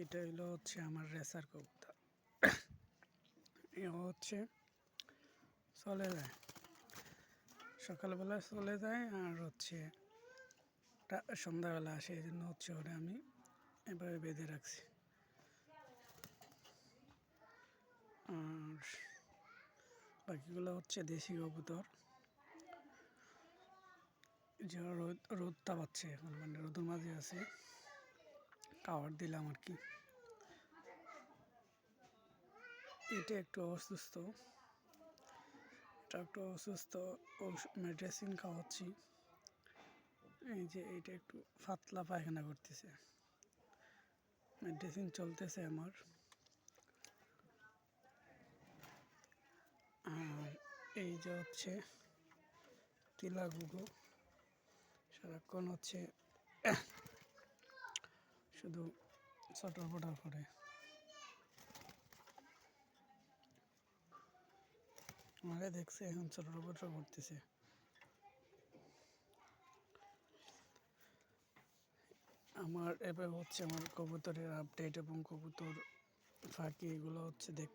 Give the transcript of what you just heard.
এটা হচ্ছে আমার রেসার কবুতর। এ হচ্ছে চলে যায়, সকালবেলা চলে যায় আর সন্ধ্যাবেলা আসে। এই জন্য ওটা আমি এভাবে বেঁধে রাখছি। আর বাকিগুলো দেশি কবুতর, যে রোদটা পাচ্ছে এখন, মানে রোদের মাঝে আছে, খাবার দিলাম আর কি। এটা একটু অসুস্থ, মেডিসিন খাওয়াচ্ছি। এই যে এইটা একটু পাতলা পায়খানা করতেছে, মেডিসিন চলতেছে আমার। আর এই যে তিলা গুগো সারাক্ষণ শুধু চটরপটার করে। আমাকে দেখছে এখন চটরপটর করতেছে। আমার এবার আমার কবুতরের আপডেট এবং কবুতর ফাঁকি এগুলো দেখ